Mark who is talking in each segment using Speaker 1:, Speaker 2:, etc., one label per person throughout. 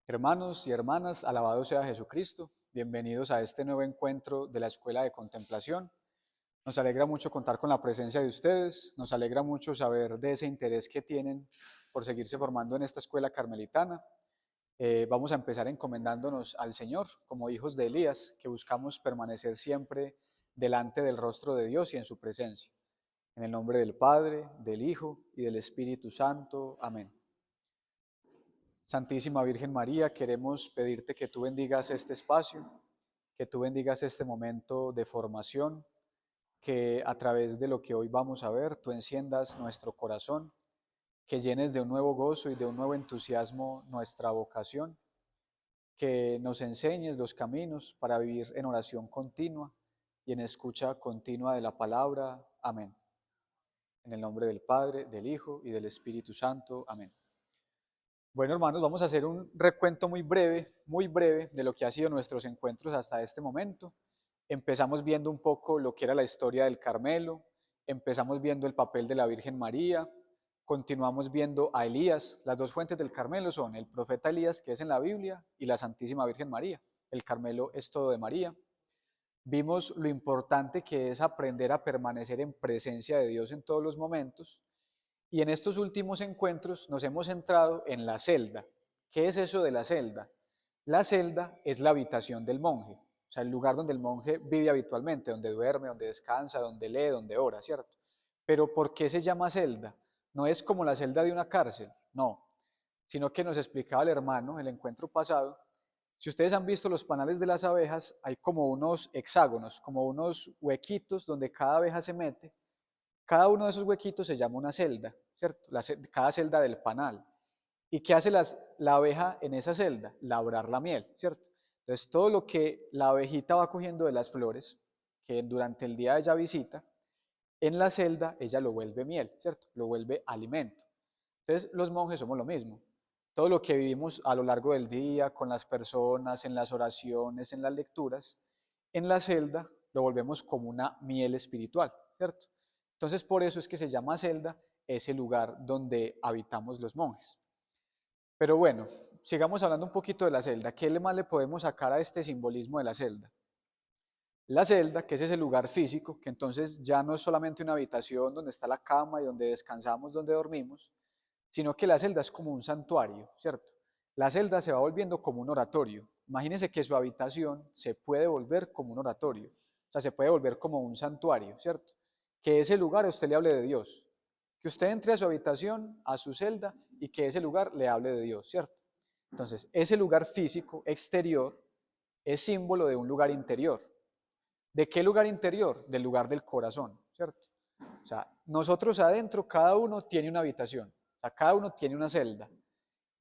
Speaker 1: Hermanos y hermanas, alabado sea Jesucristo. Bienvenidos a este nuevo encuentro de la Escuela de Contemplación. Nos alegra mucho contar con la presencia de ustedes, nos alegra mucho saber de ese interés que tienen por seguirse formando en esta escuela carmelitana. Vamos a empezar encomendándonos al Señor como hijos de Elías, que buscamos permanecer siempre delante del rostro de Dios y en su presencia. En el nombre del Padre, del Hijo y del Espíritu Santo. Amén. Santísima Virgen María, queremos pedirte que tú bendigas este espacio, que tú bendigas este momento de formación, que a través de lo que hoy vamos a ver, tú enciendas nuestro corazón, que llenes de un nuevo gozo y de un nuevo entusiasmo nuestra vocación, que nos enseñes los caminos para vivir en oración continua y en escucha continua de la palabra. Amén. En el nombre del Padre, del Hijo y del Espíritu Santo. Amén. Bueno, hermanos, vamos a hacer un recuento muy breve de lo que han sido nuestros encuentros hasta este momento. Empezamos viendo un poco lo que era la historia del Carmelo, empezamos viendo el papel de la Virgen María, continuamos viendo a Elías. Las dos fuentes del Carmelo son el profeta Elías, que es en la Biblia, y la Santísima Virgen María. El Carmelo es todo de María. Vimos lo importante que es aprender a permanecer en presencia de Dios en todos los momentos. Y en estos últimos encuentros nos hemos centrado en la celda. ¿Qué es eso de la celda? La celda es la habitación del monje, o sea, el lugar donde el monje vive habitualmente, donde duerme, donde descansa, donde lee, donde ora, ¿cierto? Pero ¿por qué se llama celda? No es como la celda de una cárcel, no, sino que nos explicaba el hermano el encuentro pasado. Si ustedes han visto los panales de las abejas, hay como unos hexágonos, como unos huequitos donde cada abeja se mete. Cada uno de esos huequitos se llama una celda, ¿cierto? Cada celda del panal. ¿Y qué hace la abeja en esa celda? Labrar la miel, ¿cierto? Entonces, todo lo que la abejita va cogiendo de las flores, que durante el día ella visita, en la celda ella lo vuelve miel, ¿cierto? Lo vuelve alimento. Entonces, los monjes somos lo mismo. Todo lo que vivimos a lo largo del día, con las personas, en las oraciones, en las lecturas, en la celda lo volvemos como una miel espiritual, ¿cierto? Entonces, por eso es que se llama celda ese lugar donde habitamos los monjes. Pero bueno, sigamos hablando un poquito de la celda. ¿Qué más le podemos sacar a este simbolismo de la celda? La celda, que es ese lugar físico, que entonces ya no es solamente una habitación donde está la cama y donde descansamos, donde dormimos, sino que la celda es como un santuario, ¿cierto? La celda se va volviendo como un oratorio. Imagínense que su habitación se puede volver como un oratorio, o sea, se puede volver como un santuario, ¿cierto? Que ese lugar a usted le hable de Dios, que usted entre a su habitación, a su celda, y que ese lugar le hable de Dios, ¿cierto? Entonces, ese lugar físico, exterior, es símbolo de un lugar interior. ¿De qué lugar interior? Del lugar del corazón, ¿cierto? O sea, nosotros adentro, cada uno tiene una habitación, o sea, cada uno tiene una celda.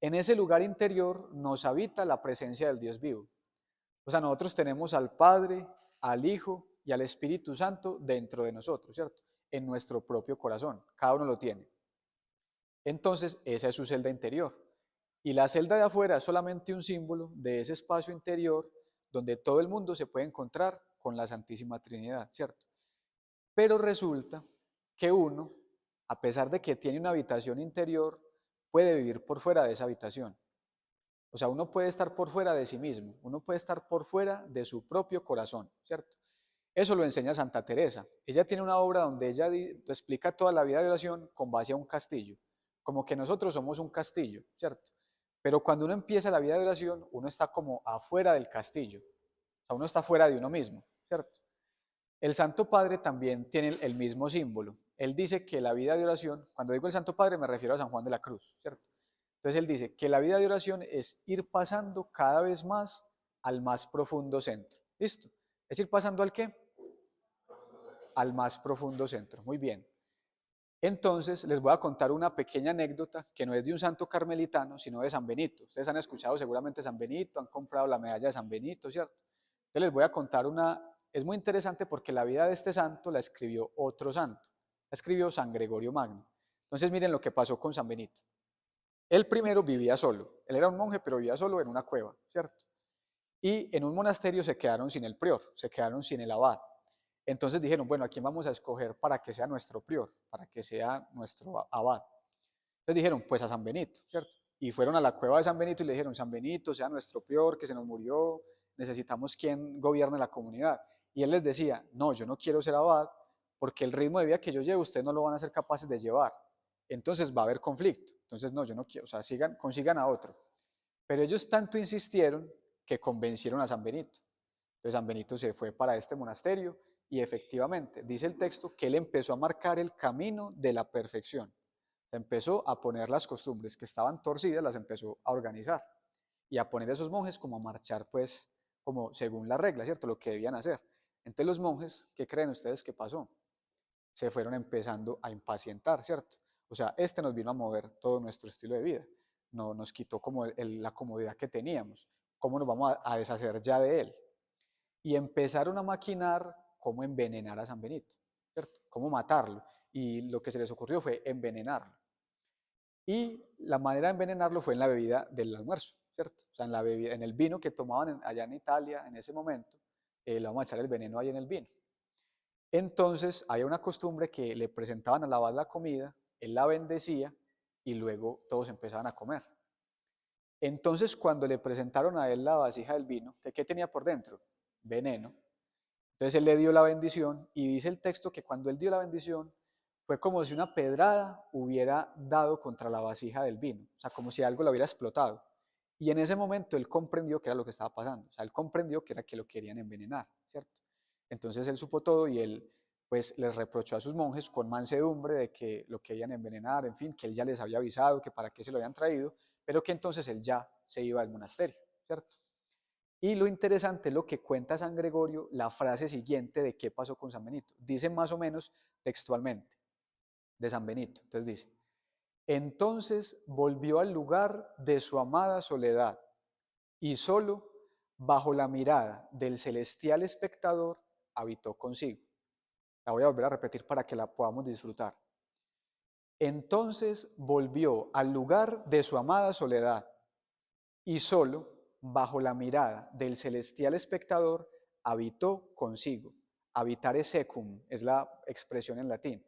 Speaker 1: En ese lugar interior nos habita la presencia del Dios vivo. O sea, nosotros tenemos al Padre, al Hijo y al Espíritu Santo dentro de nosotros, ¿cierto? En nuestro propio corazón, cada uno lo tiene. Entonces, esa es su celda interior. Y la celda de afuera es solamente un símbolo de ese espacio interior donde todo el mundo se puede encontrar con la Santísima Trinidad, ¿cierto? Pero resulta que uno, a pesar de que tiene una habitación interior, puede vivir por fuera de esa habitación. O sea, uno puede estar por fuera de sí mismo, uno puede estar por fuera de su propio corazón, ¿cierto? Eso lo enseña Santa Teresa. Ella tiene una obra donde ella explica toda la vida de oración con base a un castillo, como que nosotros somos un castillo, ¿cierto? Pero cuando uno empieza la vida de oración, uno está como afuera del castillo, o sea, uno está fuera de uno mismo, ¿cierto? El Santo Padre también tiene el mismo símbolo. Él dice que la vida de oración, cuando digo el Santo Padre me refiero a San Juan de la Cruz, ¿cierto? Entonces él dice que la vida de oración es ir pasando cada vez más al más profundo centro. ¿Listo? ¿Es ir pasando al qué? Al más profundo centro. Muy bien. Entonces les voy a contar una pequeña anécdota que no es de un santo carmelitano, sino de San Benito. Ustedes han escuchado seguramente San Benito, han comprado la medalla de San Benito, ¿cierto? Entonces les voy a contar una, es muy interesante porque la vida de este santo la escribió otro santo, la escribió San Gregorio Magno. Entonces miren lo que pasó con San Benito. Él primero vivía solo, él era un monje pero vivía solo en una cueva, ¿cierto? Y en un monasterio se quedaron sin el prior, se quedaron sin el abad. Entonces dijeron, bueno, ¿a quién vamos a escoger para que sea nuestro prior, para que sea nuestro abad? Entonces dijeron, pues a San Benito, ¿cierto? y fueron a la cueva de San Benito y le dijeron, San Benito, sea nuestro prior, que se nos murió, necesitamos quien gobierne la comunidad. Y él les decía, no, yo no quiero ser abad, porque el ritmo de vida que yo llevo, ustedes no lo van a ser capaces de llevar. Entonces va a haber conflicto. Entonces, no, yo no quiero, o sea, consigan a otro. Pero ellos tanto insistieron que convencieron a San Benito. Entonces San Benito se fue para este monasterio y efectivamente, dice el texto, que él empezó a marcar el camino de la perfección. Se empezó a poner las costumbres que estaban torcidas, las empezó a organizar y a poner a esos monjes como a marchar, pues, como según la regla, ¿cierto? Lo que debían hacer. Entonces los monjes, ¿qué creen ustedes que pasó? Se fueron empezando a impacientar, ¿cierto? O sea, este nos vino a mover todo nuestro estilo de vida, no, nos quitó como la comodidad que teníamos, ¿cómo nos vamos a deshacer ya de él? Y empezaron a maquinar cómo envenenar a San Benito, ¿cierto? Cómo matarlo. Y lo que se les ocurrió fue envenenarlo. Y la manera de envenenarlo fue en la bebida del almuerzo, ¿cierto? O sea, en, la bebida, en el vino que tomaban allá en Italia en ese momento, le vamos a echar el veneno ahí en el vino. Entonces, había una costumbre que le presentaban al abad la comida, él la bendecía y luego todos empezaban a comer. Entonces, cuando le presentaron a él la vasija del vino, ¿qué tenía por dentro? Veneno. Entonces él le dio la bendición y dice el texto que cuando él dio la bendición fue como si una pedrada hubiera dado contra la vasija del vino, o sea, como si algo lo hubiera explotado. Y en ese momento él comprendió qué era lo que estaba pasando, o sea, él comprendió que era que lo querían envenenar, ¿cierto? Entonces él supo todo y él pues les reprochó a sus monjes con mansedumbre de que lo querían envenenar, en fin, que él ya les había avisado que para qué se lo habían traído, pero que entonces él ya se iba del monasterio, ¿cierto? Y lo interesante es lo que cuenta San Gregorio, la frase siguiente de qué pasó con San Benito. Dice más o menos textualmente de San Benito. Entonces dice, entonces volvió al lugar de su amada soledad y solo bajo la mirada del celestial espectador habitó consigo. La voy a volver a repetir para que la podamos disfrutar. Entonces volvió al lugar de su amada soledad y solo bajo la mirada del celestial espectador habitó consigo. Habitare secum es la expresión en latín.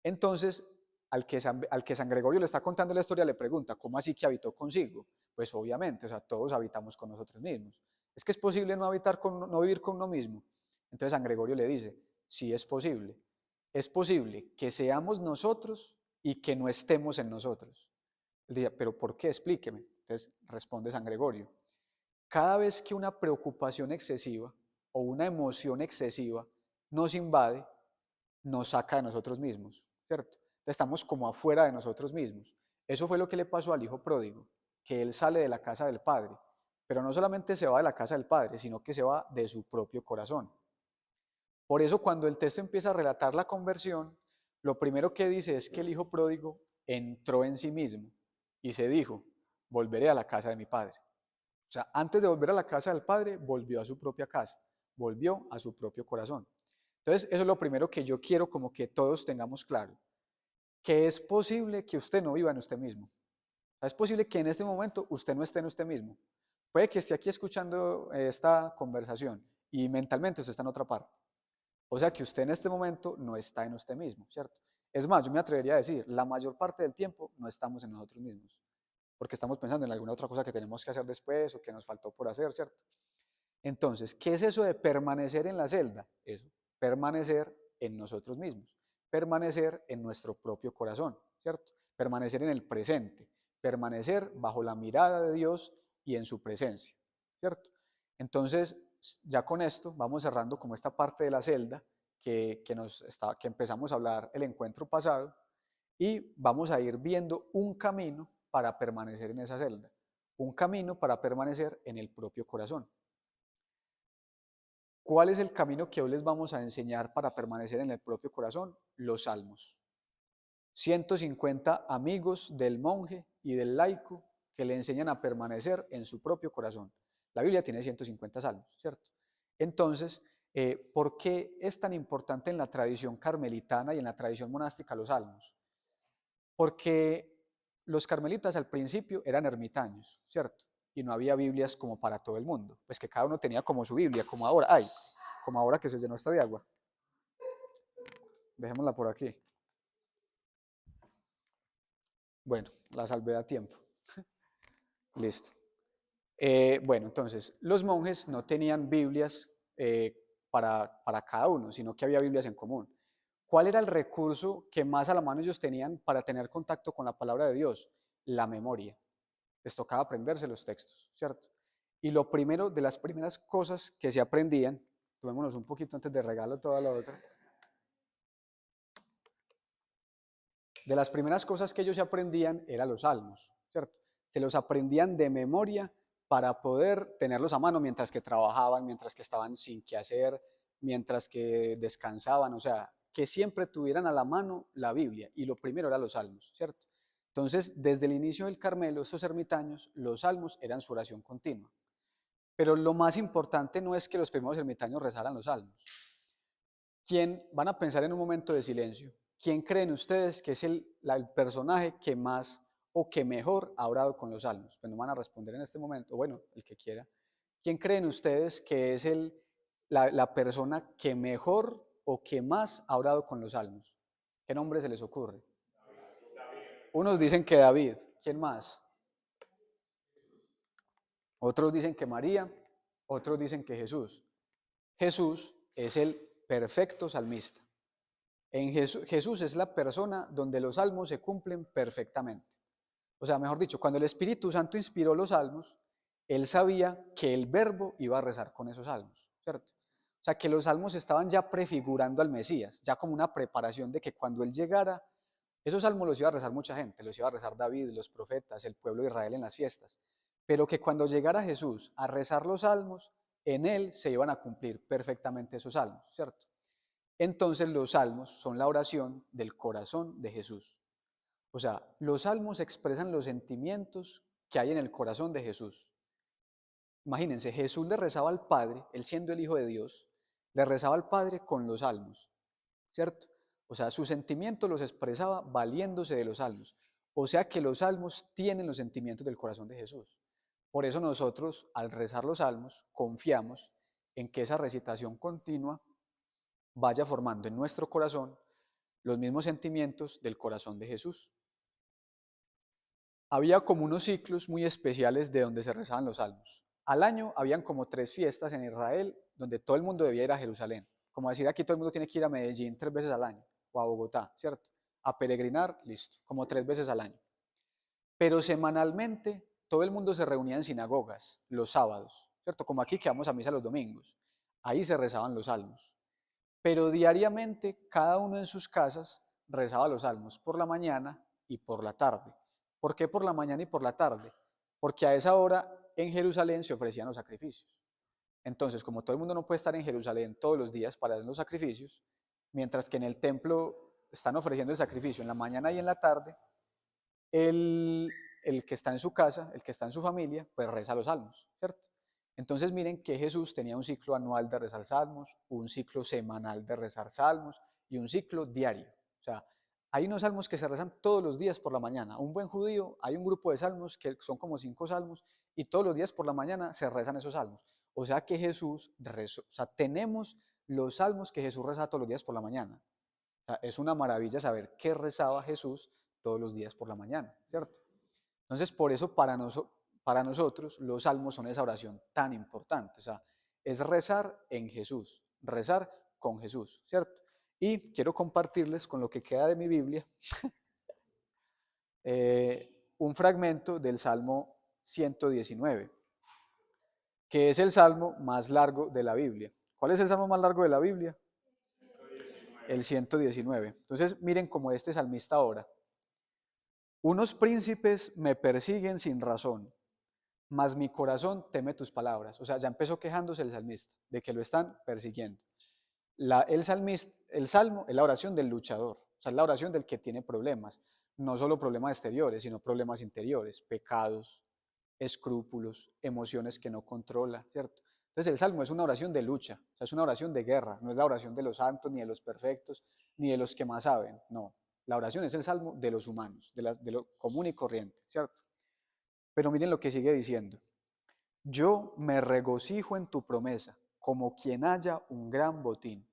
Speaker 1: Entonces, al que San Gregorio le está contando la historia, le pregunta, ¿cómo así que habitó consigo? Pues obviamente, o sea, todos habitamos con nosotros mismos. Es que es posible no vivir con uno mismo. Entonces San Gregorio le dice, sí es posible. Es posible que seamos nosotros y que no estemos en nosotros. Él dice, ¿pero por qué? Explíqueme. Entonces responde San Gregorio, cada vez que una preocupación excesiva o una emoción excesiva nos invade, nos saca de nosotros mismos, ¿cierto? Estamos como afuera de nosotros mismos. Eso fue lo que le pasó al hijo pródigo, que él sale de la casa del padre, pero no solamente se va de la casa del padre, sino que se va de su propio corazón. Por eso cuando el texto empieza a relatar la conversión, lo primero que dice es que el hijo pródigo entró en sí mismo y se dijo, volveré a la casa de mi padre. O sea, antes de volver a la casa del padre, volvió a su propia casa, volvió a su propio corazón. Entonces, eso es lo primero que yo quiero como que todos tengamos claro, que es posible que usted no viva en usted mismo. O sea, es posible que en este momento usted no esté en usted mismo. Puede que esté aquí escuchando esta conversación y mentalmente usted está en otra parte. O sea que usted en este momento no está en usted mismo, ¿cierto? Es más, yo me atrevería a decir, la mayor parte del tiempo no estamos en nosotros mismos, porque estamos pensando en alguna otra cosa que tenemos que hacer después o que nos faltó por hacer, ¿cierto? Entonces, ¿qué es eso de permanecer en la celda? Eso, permanecer en nosotros mismos, permanecer en nuestro propio corazón, ¿cierto? Permanecer en el presente, permanecer bajo la mirada de Dios y en su presencia, ¿cierto? Entonces, ya con esto vamos cerrando como esta parte de la celda que empezamos a hablar el encuentro pasado y vamos a ir viendo un camino para permanecer en esa celda, un camino para permanecer en el propio corazón. ¿Cuál es el camino que hoy les vamos a enseñar para permanecer en el propio corazón? Los salmos. 150 amigos del monje y del laico que le enseñan a permanecer en su propio corazón. La Biblia tiene 150 salmos, ¿cierto? Entonces, ¿por qué es tan importante en la tradición carmelitana y en la tradición monástica los salmos? Porque los carmelitas al principio eran ermitaños, ¿cierto? Y no había Biblias como para todo el mundo, pues que cada uno tenía como su Biblia, como ahora que se llenó esta de agua. Dejémosla por aquí. Bueno, la salvé a tiempo. Listo. Bueno, entonces, los monjes no tenían Biblias para cada uno, sino que había Biblias en común. ¿Cuál era el recurso que más a la mano ellos tenían para tener contacto con la palabra de Dios? La memoria. Les tocaba aprenderse los textos, ¿cierto? Y lo primero, de las primeras cosas que se aprendían, tomémonos un poquito antes de regalo toda la otra, de las primeras cosas que ellos se aprendían eran los salmos, ¿cierto? Se los aprendían de memoria para poder tenerlos a mano mientras que trabajaban, mientras que estaban sin qué hacer, mientras que descansaban, o sea, que siempre tuvieran a la mano la Biblia, y lo primero eran los salmos, ¿cierto? Entonces, desde el inicio del Carmelo, estos ermitaños, los salmos eran su oración continua. Pero lo más importante no es que los primeros ermitaños rezaran los salmos. ¿Quién, van a pensar en un momento de silencio, quién creen ustedes que es el personaje que más o que mejor ha orado con los salmos? Pues no van a responder en este momento, bueno, el que quiera. ¿Quién creen ustedes que es la persona que mejor o que más ha orado con los salmos? ¿Qué nombre se les ocurre? Unos dicen que David, ¿quién más? Otros dicen que María, otros dicen que Jesús. Jesús es el perfecto salmista. En Jesús es la persona donde los salmos se cumplen perfectamente. O sea, mejor dicho, cuando el Espíritu Santo inspiró los salmos, él sabía que el verbo iba a rezar con esos salmos, ¿cierto? O sea, que los salmos estaban ya prefigurando al Mesías, ya como una preparación de que cuando él llegara, esos salmos los iba a rezar mucha gente, los iba a rezar David, los profetas, el pueblo de Israel en las fiestas, pero que cuando llegara Jesús a rezar los salmos, en él se iban a cumplir perfectamente esos salmos, ¿cierto? Entonces los salmos son la oración del corazón de Jesús. O sea, los salmos expresan los sentimientos que hay en el corazón de Jesús. Imagínense, Jesús le rezaba al Padre, él siendo el Hijo de Dios, le rezaba al Padre con los salmos, ¿cierto? O sea, sus sentimientos los expresaba valiéndose de los salmos. O sea que los salmos tienen los sentimientos del corazón de Jesús. Por eso nosotros, al rezar los salmos, confiamos en que esa recitación continua vaya formando en nuestro corazón los mismos sentimientos del corazón de Jesús. Había como unos ciclos muy especiales de donde se rezaban los salmos. Al año habían como 3 fiestas en Israel donde todo el mundo debía ir a Jerusalén. Como decir, aquí todo el mundo tiene que ir a Medellín 3 veces al año, o a Bogotá, ¿cierto? A peregrinar, listo, como 3 veces al año. Pero semanalmente todo el mundo se reunía en sinagogas los sábados, ¿cierto? Como aquí que vamos a misa los domingos. Ahí se rezaban los salmos. Pero diariamente cada uno en sus casas rezaba los salmos por la mañana y por la tarde. ¿Por qué por la mañana y por la tarde? Porque a esa hora en Jerusalén se ofrecían los sacrificios. Entonces, como todo el mundo no puede estar en Jerusalén todos los días para hacer los sacrificios, mientras que en el templo están ofreciendo el sacrificio en la mañana y en la tarde, el, el que está en su casa, el que está en su familia, pues reza los salmos, ¿cierto? Entonces miren que Jesús tenía un ciclo anual de rezar salmos, un ciclo semanal de rezar salmos y un ciclo diario. O sea, hay unos salmos que se rezan todos los días por la mañana. Un buen judío, hay un grupo de salmos que son como 5 salmos y todos los días por la mañana se rezan esos salmos. O sea que Jesús rezó, o sea, tenemos los salmos que Jesús rezaba todos los días por la mañana. O sea, es una maravilla saber qué rezaba Jesús todos los días por la mañana, ¿cierto? Entonces, por eso para nosotros los salmos son esa oración tan importante. O sea, es rezar en Jesús, rezar con Jesús, ¿cierto? Y quiero compartirles con lo que queda de mi Biblia un fragmento del Salmo 119, que es el salmo más largo de la Biblia. ¿Cuál es el salmo más largo de la Biblia? El 119. Entonces, miren cómo este salmista ora. Unos príncipes me persiguen sin razón, mas mi corazón teme tus palabras. O sea, ya empezó quejándose el salmista de que lo están persiguiendo. El salmo es la oración del luchador, o sea, es la oración del que tiene problemas, no solo problemas exteriores, sino problemas interiores, pecados, escrúpulos, emociones que no controla, ¿cierto? Entonces el salmo es una oración de lucha, o sea, es una oración de guerra, no es la oración de los santos, ni de los perfectos, ni de los que más saben, no. La oración es el salmo de los humanos, de lo común y corriente, ¿cierto? Pero miren lo que sigue diciendo. Yo me regocijo en tu promesa, como quien haya un gran botín.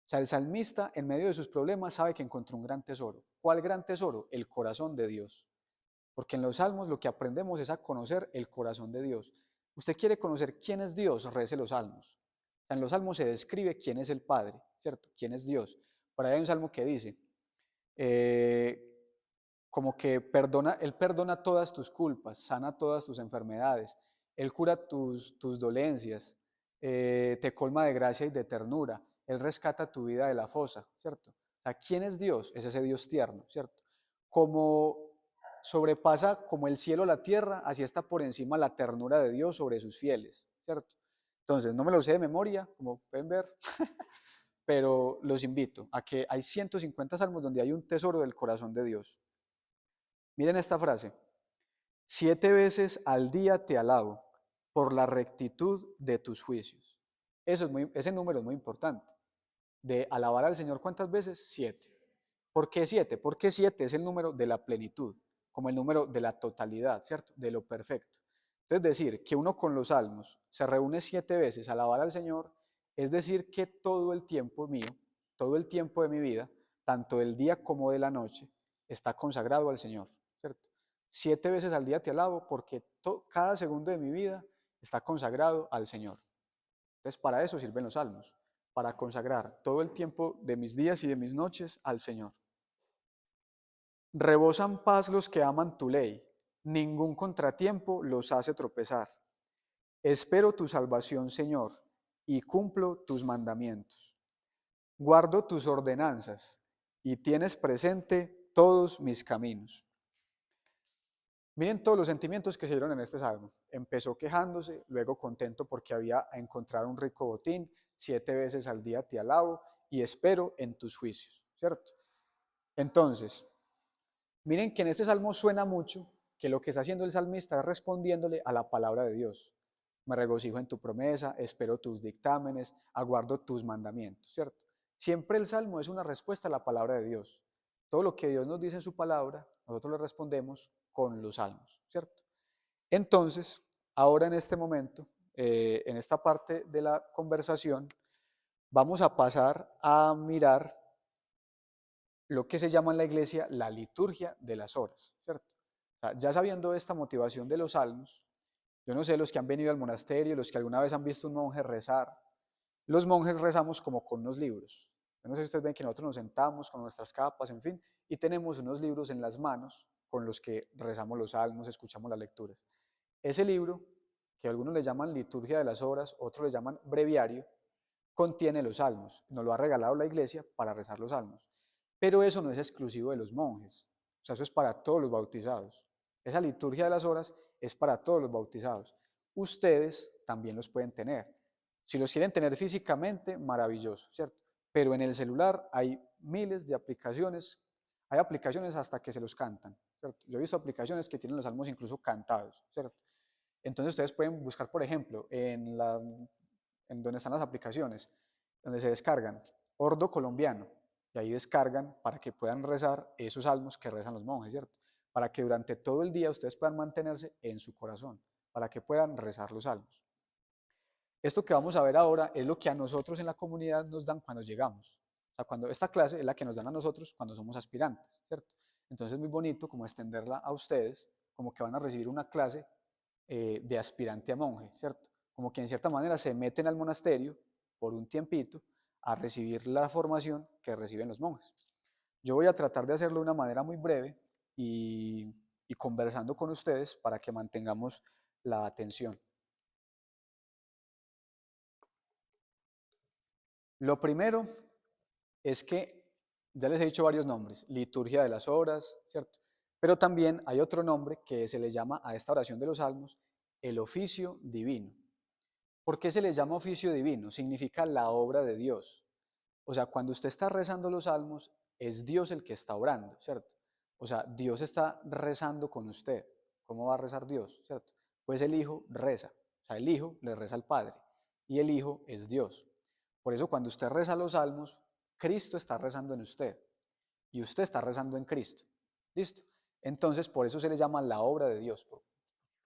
Speaker 1: O sea, el salmista en medio de sus problemas sabe que encontró un gran tesoro. ¿Cuál gran tesoro? El corazón de Dios. Porque en los salmos lo que aprendemos es a conocer el corazón de Dios. Usted quiere conocer quién es Dios, rece los salmos. En los salmos se describe quién es el Padre, ¿cierto? ¿Quién es Dios? Por ahí hay un salmo que dice, eh, como que Él perdona todas tus culpas, sana todas tus enfermedades, Él cura tus dolencias, te colma de gracia y de ternura, Él rescata tu vida de la fosa, ¿cierto? O sea, ¿quién es Dios? Es ese Dios tierno, ¿cierto? Como sobrepasa como el cielo la tierra, así está por encima la ternura de Dios sobre sus fieles, ¿cierto? Entonces, no me lo sé de memoria, como pueden ver, pero los invito a que hay 150 salmos donde hay un tesoro del corazón de Dios. Miren esta frase: 7 veces al día te alabo por la rectitud de tus juicios. Ese número es muy importante. De alabar al Señor, ¿cuántas veces? 7. ¿Por qué 7? Porque 7 es el número de la plenitud, como el número de la totalidad, ¿cierto? De lo perfecto. Entonces, decir que uno con los salmos se reúne 7 veces a alabar al Señor, es decir que todo el tiempo mío, todo el tiempo de mi vida, tanto del día como de la noche, está consagrado al Señor, ¿cierto? 7 veces al día te alabo porque cada segundo de mi vida está consagrado al Señor. Entonces, para eso sirven los salmos, para consagrar todo el tiempo de mis días y de mis noches al Señor. Rebosan paz los que aman tu ley, ningún contratiempo los hace tropezar. Espero tu salvación, Señor, y cumplo tus mandamientos. Guardo tus ordenanzas y tienes presente todos mis caminos. Miren todos los sentimientos que se dieron en este salmo. Empezó quejándose, luego contento porque había encontrado un rico botín, 7 veces al día te alabo y espero en tus juicios, ¿cierto? Entonces, miren que en este salmo suena mucho que lo que está haciendo el salmista es respondiéndole a la palabra de Dios. Me regocijo en tu promesa, espero tus dictámenes, aguardo tus mandamientos, ¿cierto? Siempre el salmo es una respuesta a la palabra de Dios. Todo lo que Dios nos dice en su palabra, nosotros lo respondemos con los salmos, ¿cierto? Entonces, ahora en este momento, en esta parte de la conversación, vamos a pasar a mirar lo que se llama en la iglesia la liturgia de las horas, ¿cierto? O sea, ya sabiendo esta motivación de los salmos, yo no sé, los que han venido al monasterio, los que alguna vez han visto un monje rezar, los monjes rezamos como con unos libros. Yo no sé si ustedes ven que nosotros nos sentamos con nuestras capas, en fin, y tenemos unos libros en las manos con los que rezamos los salmos, escuchamos las lecturas. Ese libro, que algunos le llaman liturgia de las horas, otros le llaman breviario, contiene los salmos. Nos lo ha regalado la iglesia para rezar los salmos. Pero eso no es exclusivo de los monjes. O sea, eso es para todos los bautizados. Esa liturgia de las horas es para todos los bautizados. Ustedes también los pueden tener. Si los quieren tener físicamente, maravilloso, ¿cierto? Pero en el celular hay miles de aplicaciones. Hay aplicaciones hasta que se los cantan, ¿cierto? Yo he visto aplicaciones que tienen los salmos incluso cantados, ¿cierto? Entonces ustedes pueden buscar, por ejemplo, en donde están las aplicaciones, donde se descargan Ordo Colombiano, y ahí descargan para que puedan rezar esos salmos que rezan los monjes, ¿cierto? Para que durante todo el día ustedes puedan mantenerse en su corazón, para que puedan rezar los salmos. Esto que vamos a ver ahora es lo que a nosotros en la comunidad nos dan cuando llegamos. O sea, cuando esta clase es la que nos dan a nosotros cuando somos aspirantes, ¿cierto? Entonces es muy bonito como extenderla a ustedes, como que van a recibir una clase de aspirante a monje, ¿cierto? Como que en cierta manera se meten al monasterio por un tiempito a recibir la formación que reciben los monjes. Yo voy a tratar de hacerlo de una manera muy breve y conversando con ustedes para que mantengamos la atención. Lo primero es que ya les he dicho varios nombres, liturgia de las horas, ¿cierto? Pero también hay otro nombre que se le llama a esta oración de los salmos el oficio divino. ¿Por qué se le llama oficio divino? Significa la obra de Dios. O sea, cuando usted está rezando los salmos, es Dios el que está orando, ¿cierto? O sea, Dios está rezando con usted. ¿Cómo va a rezar Dios, cierto? Pues el Hijo reza. O sea, el Hijo le reza al Padre. Y el Hijo es Dios. Por eso cuando usted reza los salmos, Cristo está rezando en usted. Y usted está rezando en Cristo. ¿Listo? Entonces, por eso se le llama la obra de Dios.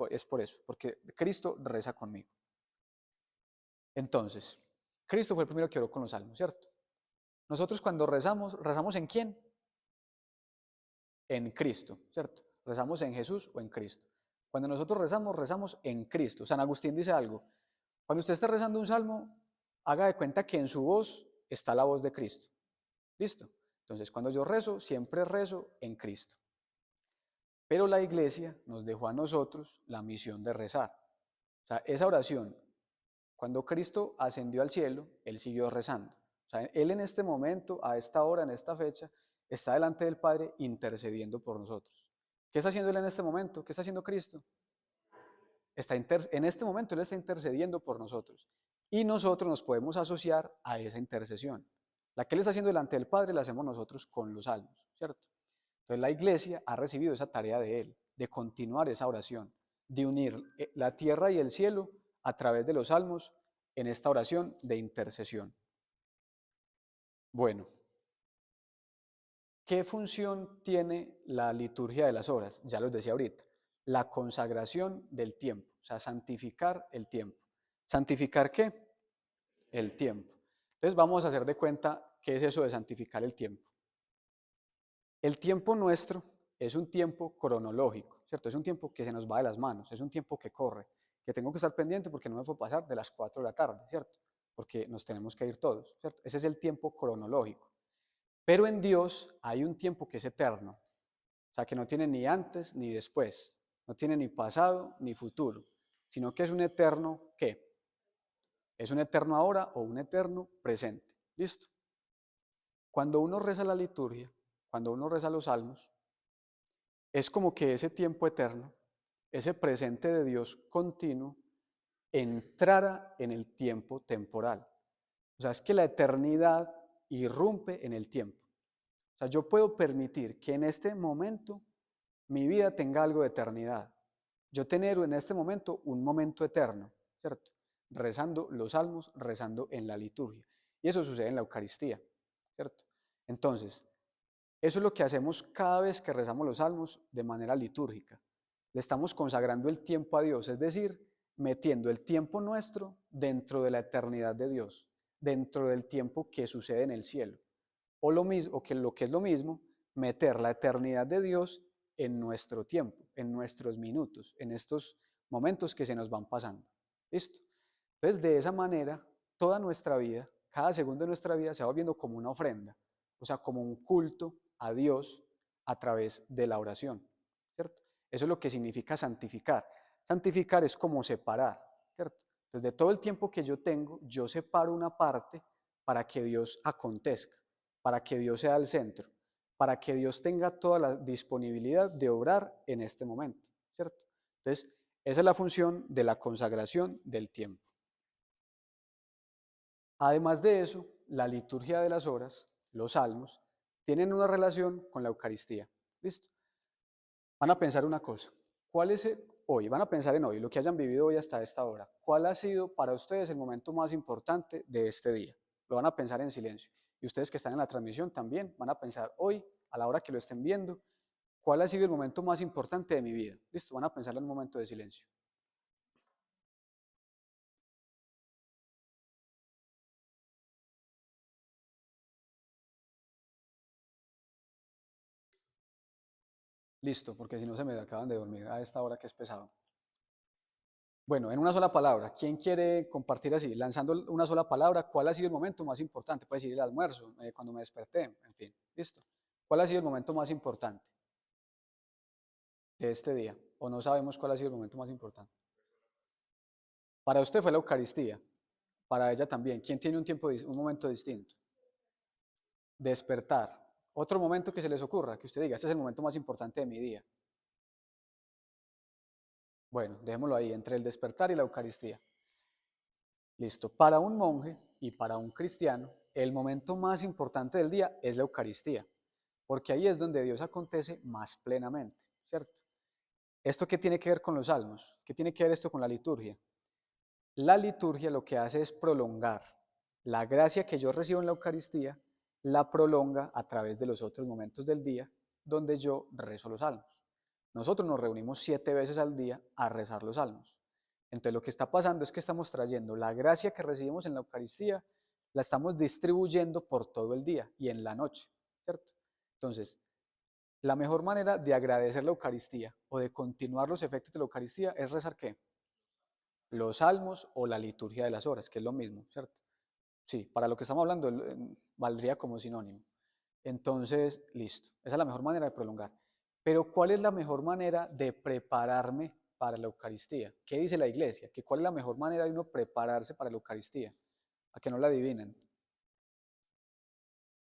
Speaker 1: Es por eso, porque Cristo reza conmigo. Entonces, Cristo fue el primero que oró con los salmos, ¿cierto? Nosotros cuando rezamos, ¿rezamos en quién? En Cristo, ¿cierto? ¿Rezamos en Jesús o en Cristo? Cuando nosotros rezamos, rezamos en Cristo. San Agustín dice algo. Cuando usted esté rezando un salmo, haga de cuenta que en su voz está la voz de Cristo. ¿Listo? Entonces, cuando yo rezo, siempre rezo en Cristo. Pero la iglesia nos dejó a nosotros la misión de rezar. O sea, esa oración, cuando Cristo ascendió al cielo, Él siguió rezando. O sea, Él en este momento, a esta hora, en esta fecha, está delante del Padre intercediendo por nosotros. ¿Qué está haciendo Él en este momento? ¿Qué está haciendo Cristo? En este momento Él está intercediendo por nosotros. Y nosotros nos podemos asociar a esa intercesión. La que Él está haciendo delante del Padre la hacemos nosotros con los salmos, ¿cierto? Entonces la iglesia ha recibido esa tarea de Él, de continuar esa oración, de unir la tierra y el cielo a través de los salmos en esta oración de intercesión. Bueno, ¿qué función tiene la liturgia de las horas? Ya los decía ahorita, la consagración del tiempo, o sea, santificar el tiempo. ¿Santificar qué? El tiempo. Entonces vamos a hacer de cuenta qué es eso de santificar el tiempo. El tiempo nuestro es un tiempo cronológico, ¿cierto? Es un tiempo que se nos va de las manos, es un tiempo que corre, que tengo que estar pendiente porque no me puedo pasar de las 4 de la tarde, ¿cierto? Porque nos tenemos que ir todos, ¿cierto? Ese es el tiempo cronológico. Pero en Dios hay un tiempo que es eterno, o sea, que no tiene ni antes ni después, no tiene ni pasado ni futuro, sino que es un eterno ¿qué? Es un eterno ahora o un eterno presente. ¿Listo? Cuando uno reza la liturgia, cuando uno reza los salmos, es como que ese tiempo eterno, ese presente de Dios continuo, entrara en el tiempo temporal. O sea, es que la eternidad irrumpe en el tiempo. O sea, yo puedo permitir que en este momento mi vida tenga algo de eternidad. Yo tener en este momento un momento eterno, ¿cierto? Rezando los salmos, rezando en la liturgia. Y eso sucede en la Eucaristía, ¿cierto? Entonces, eso es lo que hacemos cada vez que rezamos los salmos de manera litúrgica. Le estamos consagrando el tiempo a Dios, es decir, metiendo el tiempo nuestro dentro de la eternidad de Dios, dentro del tiempo que sucede en el cielo. O lo mismo, que lo que es lo mismo, meter la eternidad de Dios en nuestro tiempo, en nuestros minutos, en estos momentos que se nos van pasando. ¿Listo? Entonces, de esa manera, toda nuestra vida, cada segundo de nuestra vida se va volviendo como una ofrenda, o sea, como un culto a Dios a través de la oración, ¿cierto? Eso es lo que significa santificar. Santificar es como separar, ¿cierto? Entonces, de todo el tiempo que yo tengo, yo separo una parte para que Dios acontezca, para que Dios sea el centro, para que Dios tenga toda la disponibilidad de obrar en este momento, ¿cierto? Entonces, esa es la función de la consagración del tiempo. Además de eso, la liturgia de las horas, los salmos, tienen una relación con la Eucaristía. ¿Listo? Van a pensar una cosa. ¿Cuál es hoy? Van a pensar en hoy, lo que hayan vivido hoy hasta esta hora. ¿Cuál ha sido para ustedes el momento más importante de este día? Lo van a pensar en silencio. Y ustedes que están en la transmisión también van a pensar hoy, a la hora que lo estén viendo, ¿cuál ha sido el momento más importante de mi vida? ¿Listo? Van a pensar en un momento de silencio. Listo, porque si no se me acaban de dormir a esta hora que es pesado. Bueno, en una sola palabra, ¿quién quiere compartir así? Lanzando una sola palabra, ¿cuál ha sido el momento más importante? Puede decir el almuerzo, cuando me desperté, en fin, listo. ¿Cuál ha sido el momento más importante de este día? ¿O no sabemos cuál ha sido el momento más importante? Para usted fue la Eucaristía, para ella también. ¿Quién tiene un momento distinto? Despertar. Otro momento que se les ocurra, que usted diga, este es el momento más importante de mi día. Bueno, dejémoslo ahí, entre el despertar y la Eucaristía. Listo. Para un monje y para un cristiano, el momento más importante del día es la Eucaristía, porque ahí es donde Dios acontece más plenamente, ¿cierto? ¿Esto qué tiene que ver con los salmos? ¿Qué tiene que ver esto con la liturgia? La liturgia lo que hace es prolongar la gracia que yo recibo en la Eucaristía, la prolonga a través de los otros momentos del día donde yo rezo los salmos. Nosotros nos reunimos 7 veces al día a rezar los salmos. Entonces lo que está pasando es que estamos trayendo la gracia que recibimos en la Eucaristía, la estamos distribuyendo por todo el día y en la noche, ¿cierto? Entonces, La mejor manera de agradecer la Eucaristía o de continuar los efectos de la Eucaristía es rezar ¿qué? Los salmos o la liturgia de las horas, que es lo mismo, ¿cierto? Sí, para lo que estamos hablando valdría como sinónimo. Entonces, listo. Esa es la mejor manera de prolongar. Pero ¿cuál es la mejor manera de prepararme para la Eucaristía? ¿Qué dice la Iglesia? ¿Que ¿Cuál es la mejor manera de uno prepararse para la Eucaristía? A que no la adivinen.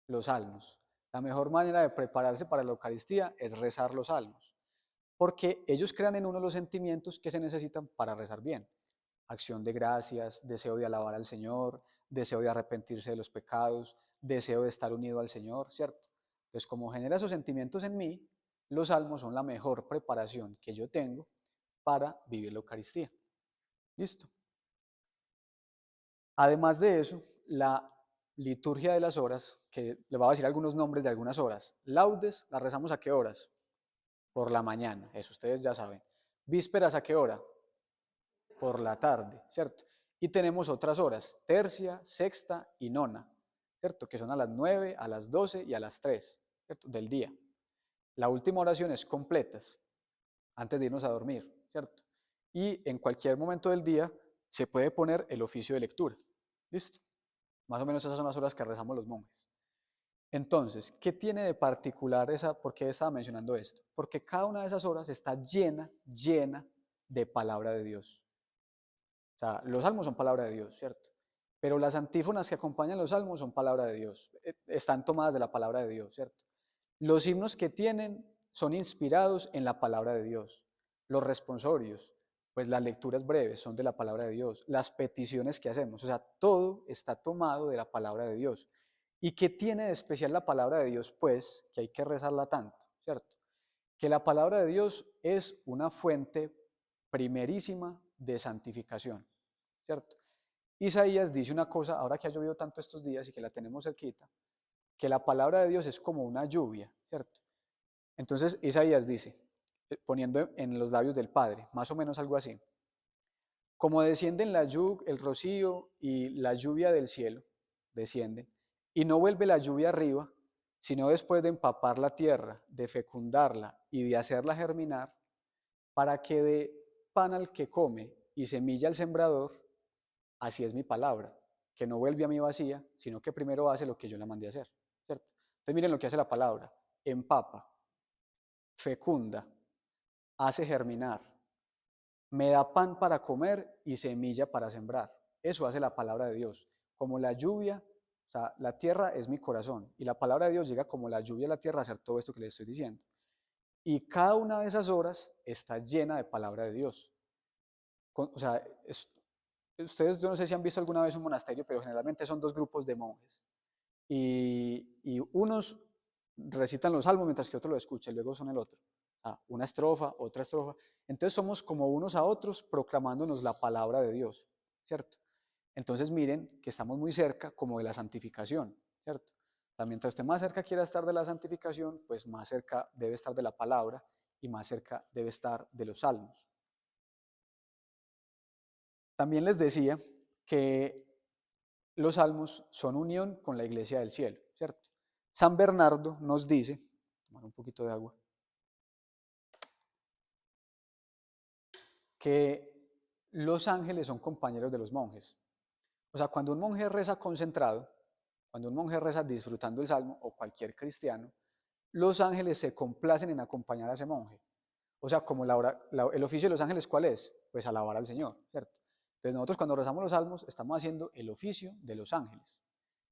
Speaker 1: Los salmos. La mejor manera de prepararse para la Eucaristía es rezar los salmos, porque ellos crean en uno los sentimientos que se necesitan para rezar bien. Acción de gracias, deseo de alabar al Señor, deseo de arrepentirse de los pecados, deseo de estar unido al Señor, ¿cierto? Entonces, como genera esos sentimientos en mí, los salmos son la mejor preparación que yo tengo para vivir la Eucaristía. ¿Listo? Además de eso, la liturgia de las horas, que le voy a decir algunos nombres de algunas horas. Laudes, ¿las rezamos a qué horas? Por la mañana, eso ustedes ya saben. Vísperas, ¿a qué hora? Por la tarde, ¿cierto? Y tenemos otras horas, tercia, sexta y nona, ¿cierto? Que son a las 9, a las 12 y a las 3, ¿cierto? Del día. La última oración es completas, antes de irnos a dormir, ¿cierto? Y en cualquier momento del día se puede poner el oficio de lectura. ¿Listo? Más o menos esas son las horas que rezamos los monjes. Entonces, ¿qué tiene de particular esa? ¿Por qué estaba mencionando esto? Porque cada una de esas horas está llena de palabra de Dios. O sea, los salmos son palabra de Dios, ¿cierto? Pero las antífonas que acompañan los salmos son palabra de Dios. Están tomadas de la palabra de Dios, ¿cierto? Los himnos que tienen son inspirados en la palabra de Dios. Los responsorios, pues las lecturas breves son de la palabra de Dios. Las peticiones que hacemos, o sea, todo está tomado de la palabra de Dios. ¿Y qué tiene de especial la palabra de Dios? Pues que hay que rezarla tanto, ¿cierto? Que la palabra de Dios es una fuente primerísima de santificación, ¿cierto? Isaías dice una cosa, ahora que ha llovido tanto estos días y que la tenemos cerquita, que la palabra de Dios es como una lluvia, ¿cierto? Entonces Isaías dice, poniendo en los labios del Padre, más o menos algo así, como descienden el rocío y la lluvia del cielo, descienden, y no vuelve la lluvia arriba, sino después de empapar la tierra, de fecundarla y de hacerla germinar, para que dé pan al que come y semilla al sembrador, así es mi palabra, que no vuelve a mí vacía, sino que primero hace lo que yo la mandé a hacer, ¿cierto? Entonces miren lo que hace la palabra, empapa, fecunda, hace germinar, me da pan para comer y semilla para sembrar. Eso hace la palabra de Dios. Como la lluvia, o sea, la tierra es mi corazón y la palabra de Dios llega como la lluvia a la tierra a hacer todo esto que les estoy diciendo. Y cada una de esas horas está llena de palabra de Dios. O sea, ustedes yo no sé si han visto alguna vez un monasterio, pero generalmente son dos grupos de monjes. Y unos recitan los salmos mientras que otro lo escucha y luego son el otro. Una estrofa, otra estrofa. Entonces somos como unos a otros proclamándonos la palabra de Dios, ¿cierto? Entonces miren que estamos muy cerca como de la santificación, ¿cierto? Mientras usted más cerca quiera estar de la santificación, pues más cerca debe estar de la palabra y más cerca debe estar de los salmos. También les decía que los salmos son unión con la iglesia del cielo, ¿cierto? San Bernardo nos dice, tomar un poquito de agua, que los ángeles son compañeros de los monjes. O sea, cuando un monje reza concentrado, cuando un monje reza disfrutando el salmo, o cualquier cristiano, los ángeles se complacen en acompañar a ese monje. O sea, como el oficio de los ángeles, ¿cuál es? Pues alabar al Señor, ¿cierto? Entonces nosotros cuando rezamos los salmos estamos haciendo el oficio de los ángeles.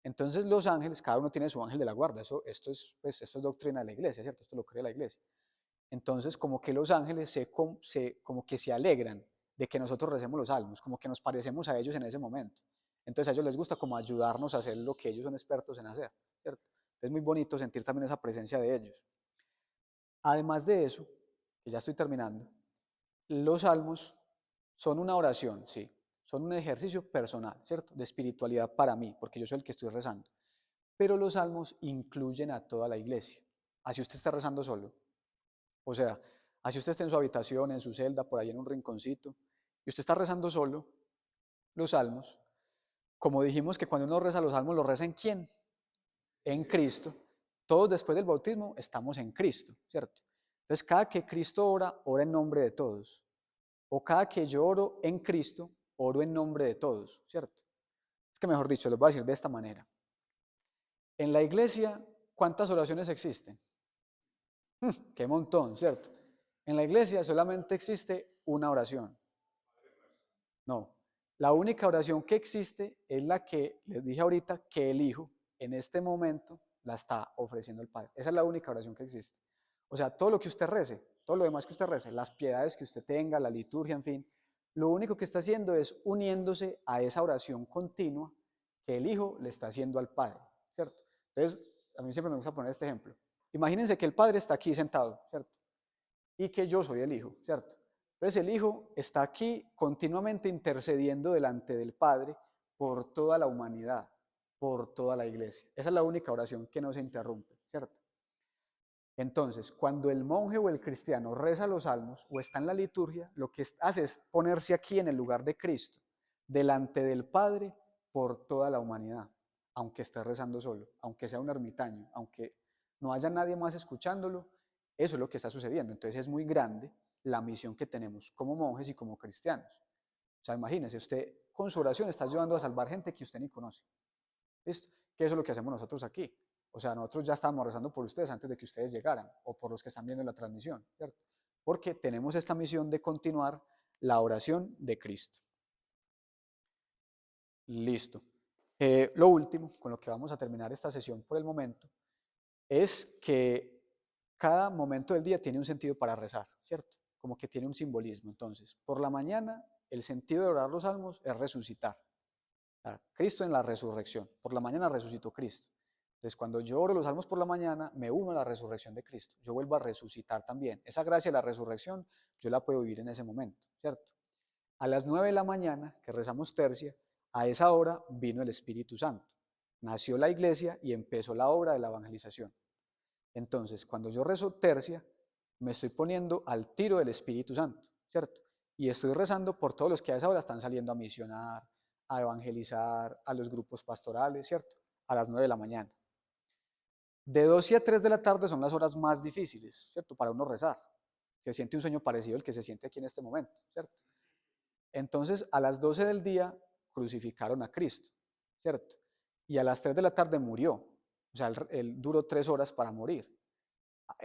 Speaker 1: Entonces los ángeles, cada uno tiene su ángel de la guarda, esto es doctrina de la iglesia, ¿cierto? Esto lo cree la iglesia. Entonces como que los ángeles como que se alegran de que nosotros recemos los salmos, como que nos parecemos a ellos en ese momento. Entonces a ellos les gusta como ayudarnos a hacer lo que ellos son expertos en hacer, ¿cierto? Es muy bonito sentir también esa presencia de ellos. Además de eso, que ya estoy terminando, los salmos son una oración, sí, son un ejercicio personal, ¿cierto? De espiritualidad para mí, porque yo soy el que estoy rezando. Pero los salmos incluyen a toda la iglesia. Así usted está rezando solo. O sea, así usted está en su habitación, en su celda, por ahí en un rinconcito, y usted está rezando solo los salmos. Como dijimos que cuando uno reza los salmos, ¿los reza en quién? En Cristo. todos después del bautismo estamos en Cristo, ¿cierto? Entonces, cada que Cristo ora, ora en nombre de todos. O cada que yo oro en Cristo, oro en nombre de todos, ¿cierto? Es que mejor dicho, les voy a decir de esta manera. En la iglesia, ¿cuántas oraciones existen? ¡Qué montón!, ¿cierto? En la iglesia solamente existe una oración. No, la única oración que existe es la que les dije ahorita que el Hijo en este momento la está ofreciendo al Padre. Esa es la única oración que existe. O sea, todo lo que usted rece, todo lo demás que usted rece, las piedades que usted tenga, la liturgia, en fin, lo único que está haciendo es uniéndose a esa oración continua que el Hijo le está haciendo al Padre, ¿cierto? Entonces, a mí siempre me gusta poner este ejemplo. Imagínense que el Padre está aquí sentado, ¿cierto? Y que yo soy el Hijo, ¿cierto? Entonces el Hijo está aquí continuamente intercediendo delante del Padre por toda la humanidad, por toda la iglesia. Esa es la única oración que no se interrumpe, ¿cierto? Entonces, cuando el monje o el cristiano reza los salmos o está en la liturgia, lo que hace es ponerse aquí en el lugar de Cristo, delante del Padre por toda la humanidad, aunque esté rezando solo, aunque sea un ermitaño, aunque no haya nadie más escuchándolo, eso es lo que está sucediendo. Entonces es muy grande la misión que tenemos como monjes y como cristianos. O sea, imagínese, usted con su oración está ayudando a salvar gente que usted ni conoce. ¿Listo? Que eso es lo que hacemos nosotros aquí. O sea, nosotros ya estábamos rezando por ustedes antes de que ustedes llegaran, o por los que están viendo la transmisión, ¿cierto? Porque tenemos esta misión de continuar la oración de Cristo. Listo. Lo último, con lo que vamos a terminar esta sesión por el momento, es que cada momento del día tiene un sentido para rezar, ¿cierto? Como que tiene un simbolismo. Entonces, por la mañana, el sentido de orar los salmos es resucitar. Cristo en la resurrección. Por la mañana resucitó Cristo. Entonces, cuando yo oro los salmos por la mañana, me uno a la resurrección de Cristo. Yo vuelvo a resucitar también. Esa gracia de la resurrección, yo la puedo vivir en ese momento, ¿cierto? A las 9 de la mañana, que rezamos tercia, a esa hora vino el Espíritu Santo. Nació la iglesia y empezó la obra de la evangelización. Entonces, cuando yo rezo tercia, me estoy poniendo al tiro del Espíritu Santo, ¿cierto? Y estoy rezando por todos los que a esa hora están saliendo a misionar, a evangelizar, a los grupos pastorales, ¿cierto? A las 9 de la mañana. De 12 a 3 de la tarde son las horas más difíciles, ¿cierto? Para uno rezar. Se siente un sueño parecido al que se siente aquí en este momento, ¿cierto? Entonces, a las 12 del día crucificaron a Cristo, ¿cierto? Y a las 3 de la tarde murió. O sea, él duró 3 horas para morir.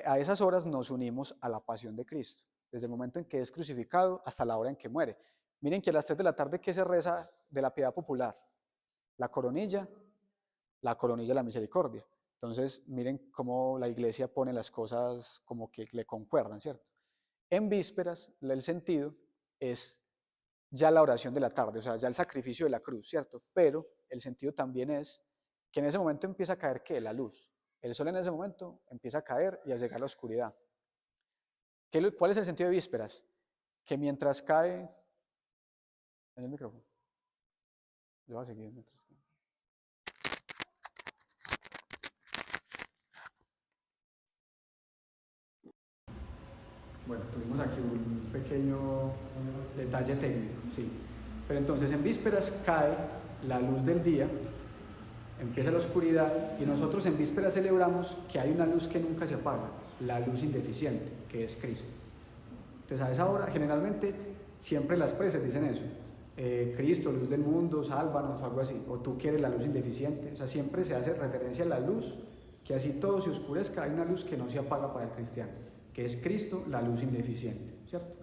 Speaker 1: A esas horas nos unimos a la pasión de Cristo, desde el momento en que es crucificado hasta la hora en que muere. Miren que a las 3 de la tarde, ¿qué se reza de la piedad popular? La coronilla de la misericordia. Entonces, miren cómo la iglesia pone las cosas como que le concuerdan, ¿cierto? En vísperas, el sentido es ya la oración de la tarde, o sea, ya el sacrificio de la cruz, ¿cierto? Pero el sentido también es que en ese momento empieza a caer, ¿qué? La luz. El sol en ese momento empieza a caer y a llegar la oscuridad. ¿Cuál es el sentido de vísperas? Que mientras cae... En el micrófono. Yo voy a seguir mientras... Bueno, tuvimos aquí un pequeño detalle técnico, sí. Pero entonces en vísperas cae la luz del día, empieza la oscuridad y nosotros en vísperas celebramos que hay una luz que nunca se apaga, la luz indeficiente, que es Cristo. Entonces a esa hora generalmente siempre las preces dicen eso, Cristo, luz del mundo, sálvanos o algo así, o tú quieres la luz indeficiente, o sea, siempre se hace referencia a la luz, que así todo se oscurezca, hay una luz que no se apaga para el cristiano, que es Cristo, la luz indeficiente, ¿cierto?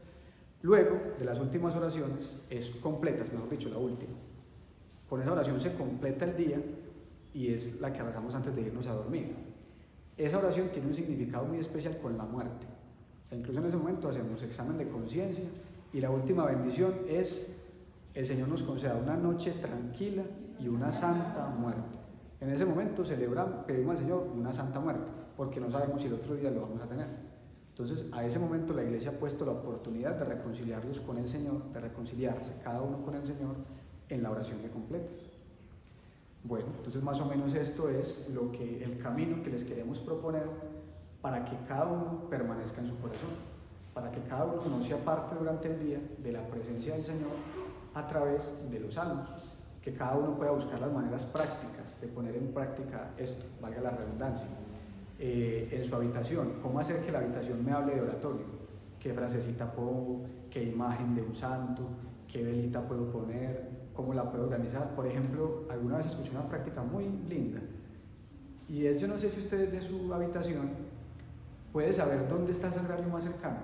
Speaker 1: Luego de las últimas oraciones, es completas, mejor dicho, la última. Con esa oración se completa el día y es la que rezamos antes de irnos a dormir. Esa oración tiene un significado muy especial con la muerte. O sea, incluso en ese momento hacemos examen de conciencia y la última bendición es el Señor nos conceda una noche tranquila y una santa muerte. En ese momento celebramos, pedimos al Señor una santa muerte, porque no sabemos si el otro día lo vamos a tener. Entonces, a ese momento la iglesia ha puesto la oportunidad de reconciliarlos con el Señor, de reconciliarse cada uno con el Señor en la oración de completas. Bueno, entonces más o menos esto es el camino que les queremos proponer para que cada uno permanezca en su corazón, para que cada uno no se aparte durante el día de la presencia del Señor a través de los salmos, que cada uno pueda buscar las maneras prácticas de poner en práctica esto, valga la redundancia.
Speaker 2: en su habitación. ¿Cómo hacer que la habitación me hable de oratorio? ¿Qué frasecita pongo? ¿Qué imagen de un santo? ¿Qué velita puedo poner? ¿Cómo la puedo organizar? Por ejemplo, alguna vez escuché una práctica muy linda y es, yo no sé si usted de su habitación puede saber dónde está el sagrario más cercano,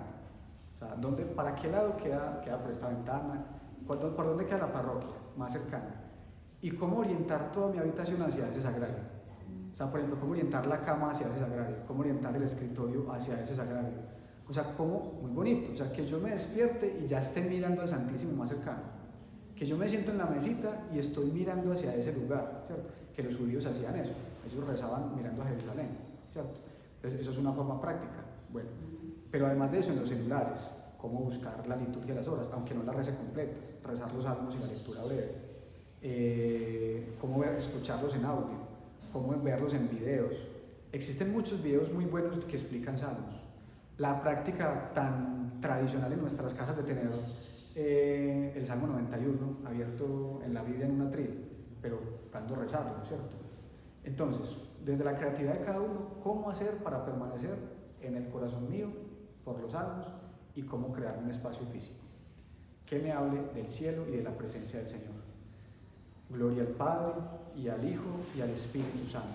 Speaker 2: o sea, dónde, para qué lado queda por esta ventana, por dónde queda la parroquia más cercana y cómo orientar toda mi habitación hacia ese sagrario. O sea, por ejemplo, cómo orientar la cama hacia ese sagrario, cómo orientar el escritorio hacia ese sagrario. O sea, como muy bonito, o sea, que yo me despierte y ya esté mirando al Santísimo más cercano. Que yo me siento en la mesita y estoy mirando hacia ese lugar, ¿cierto? Que los judíos hacían eso, ellos rezaban mirando a Jerusalén, ¿cierto? Entonces, eso es una forma práctica. Bueno, pero además de eso, en los celulares, cómo buscar la liturgia de las horas, aunque no las rece completas, rezar los salmos y la lectura breve, cómo escucharlos en audio, cómo verlos en videos. Existen muchos videos muy buenos que explican salmos. La práctica tan tradicional en nuestras casas de tener el Salmo 91 abierto en la Biblia en un atril, pero cuando rezarlo, ¿cierto? Entonces, desde la creatividad de cada uno, ¿cómo hacer para permanecer en el corazón mío por los salmos y cómo crear un espacio físico que me hable del cielo y de la presencia del Señor? Gloria al Padre, y al Hijo, y al Espíritu Santo.